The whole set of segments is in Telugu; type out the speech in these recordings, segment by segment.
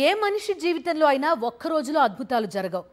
ఏ మనిషి జీవితంలో అయినా ఒక్క రోజులో అద్భుతాలు జరగవు.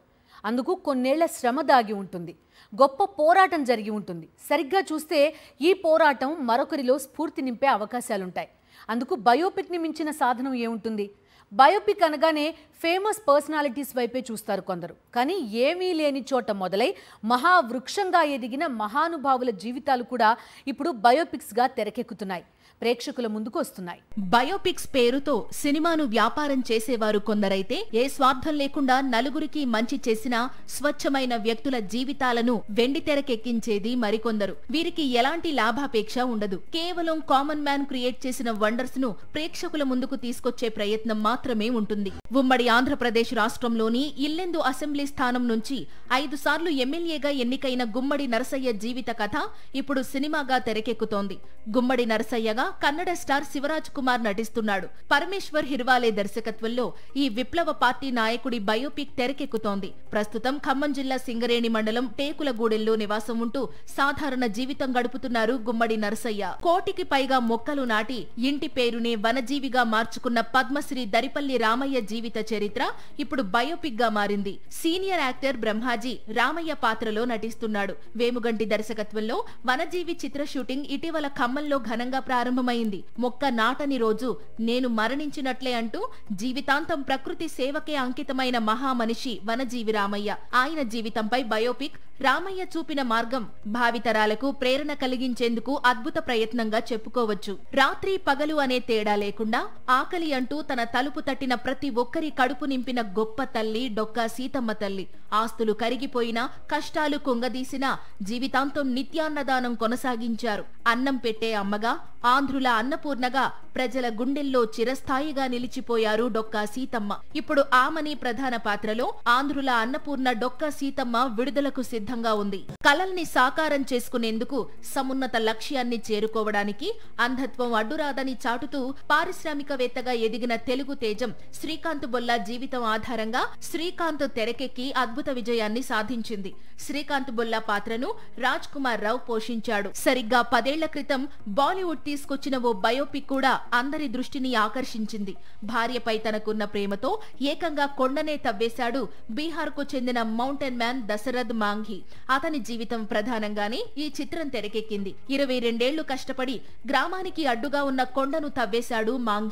అందుకు కొన్నేళ్ల శ్రమ దాగి ఉంటుంది. గొప్ప పోరాటం జరిగి ఉంటుంది. సరిగ్గా చూస్తే ఈ పోరాటం మరొకరిలో స్ఫూర్తి నింపే అవకాశాలుంటాయి. అందుకు బయోపిక్ని మించిన సాధనం ఏముంటుంది? బయోపిక్ అనగానే ఫేమస్ పర్సనాలిటీస్ వైపే చూస్తారు కొందరు. కానీ ఏమీ లేని చోట మొదలై మహావృక్షంగా ఎదిగిన మహానుభావుల జీవితాలు కూడా ఇప్పుడు బయోపిక్స్గా తెరకెక్కుతున్నాయి, ప్రేక్షకుల ముందుకు వస్తున్నాయి. బయోపిక్స్ పేరుతో సినిమాను వ్యాపారం చేసేవారు కొందరైతే, ఏ స్వార్థం లేకుండా నలుగురికి మంచి చేసిన స్వచ్ఛమైన వ్యక్తుల జీవితాలను వెండితెరకెక్కించేది మరికొందరు. వీరికి ఎలాంటి లాభాపేక్ష ఉండదు. కేవలం కామన్ మ్యాన్ క్రియేట్ చేసిన వండర్స్ ను ప్రేక్షకుల ముందుకు తీసుకొచ్చే ప్రయత్నం మాత్రమే ఉంటుంది. ఉమ్మడి ఆంధ్రప్రదేశ్ రాష్ట్రంలోని ఇల్లెందు అసెంబ్లీ స్థానం నుంచి 5 సార్లు ఎమ్మెల్యేగా ఎన్నికైన గుమ్మడి నరసయ్య జీవిత కథ ఇప్పుడు సినిమాగా తెరకెక్కుతోంది. గుమ్మడి నరసయ్యగా కన్నడ స్టార్ శివరాజ్ కుమార్ నటిస్తున్నాడు. పరమేశ్వర్ హిర్వాలే దర్శకత్వంలో ఈ విప్లవ పార్టీ నాయకుడి బయోపిక్ తెరకెక్కుతోంది. ప్రస్తుతం ఖమ్మం జిల్లా సింగరేణి మండలం టేకులగూడెంలో నివాసం ఉంటూ సాధారణ జీవితం గడుపుతున్నారు గుమ్మడి నరసయ్య. 1 కోటికి పైగా మొక్కలు నాటి ఇంటి పేరునే వనజీవిగా మార్చుకున్న పద్మశ్రీ దరిపల్లి రామయ్య జీవిత చరిత్ర ఇప్పుడు బయోపిక్ గా మారింది. సీనియర్ యాక్టర్ బ్రహ్మాజీ రామయ్య పాత్రలో నటిస్తున్నాడు. వేముగంటి దర్శకత్వంలో వనజీవి చిత్ర షూటింగ్ ఇటీవల ఖమ్మంలో ఘనంగా ప్రారంభమైంది. మొక్క నాటని రోజు నేను మరణించినట్లే అంటూ జీవితాంతం ప్రకృతి సేవకే అంకితమైన మహామనిషి వనజీవి రామయ్య. ఆయన జీవితంపై బయోపిక్ రామయ్య చూపిన మార్గం భావితరాలకు ప్రేరణ కలిగించేందుకు అద్భుత ప్రయత్నంగా చెప్పుకోవచ్చు. రాత్రి పగలు అనే తేడా లేకుండా ఆకలి అంటూ తన తలుపు తట్టిన ప్రతి ఒక్కరి కడుపు నింపిన గొప్ప తల్లి డొక్కా సీతమ్మ తల్లి. ఆస్తులు కరిగిపోయినా, కష్టాలు కుంగదీసినా జీవితాంతం నిత్యాన్నదానం కొనసాగించారు. అన్నం పెట్టే అమ్మగా, ఆంధ్రుల అన్నపూర్ణగా ప్రజల గుండెల్లో చిరస్థాయిగా నిలిచిపోయారు డొక్కా సీతమ్మ. ఇప్పుడు ఆమని ప్రధాన పాత్రలో ఆంధ్రుల అన్నపూర్ణ డొక్కా సీతమ్మ విడుదలకు సిద్ధంగా ఉంది. కలల్ని సాకారం చేసుకునేందుకు, సమున్నత లక్ష్యాన్ని చేరుకోవడానికి అంధత్వం అడ్డురాదని చాటుతూ పారిశ్రామికవేత్తగా ఎదిగిన తెలుగు తేజం శ్రీకాంత్ బొల్లా జీవితం ఆధారంగా శ్రీకాంత్ తెరకెక్కి అద్భుత విజయాన్ని సాధించింది. శ్రీకాంత్ బొల్లా పాత్రను రాజ్ కుమార్ రావు పోషించాడు. సరిగ్గా 10 ఏళ్ల క్రితం బాలీవుడ్ తీసుకొచ్చిన ఓ బయోపిక్ కూడా అందరి దృష్టిని ఆకర్షించింది. భార్యపై తనకున్న ప్రేమతో ఏకంగా కొండనే తవ్వేశాడు బీహార్ కు చెందిన మౌంటైన్ మ్యాన్ దశరథ్ మాంఘీ. అతని జీవితం ప్రధానంగానే ఈ చిత్రం తెరకెక్కింది. 22 ఏళ్లు కష్టపడి గ్రామానికి అడ్డుగా ఉన్న కొండను తవ్వేశాడు మాంఘీ.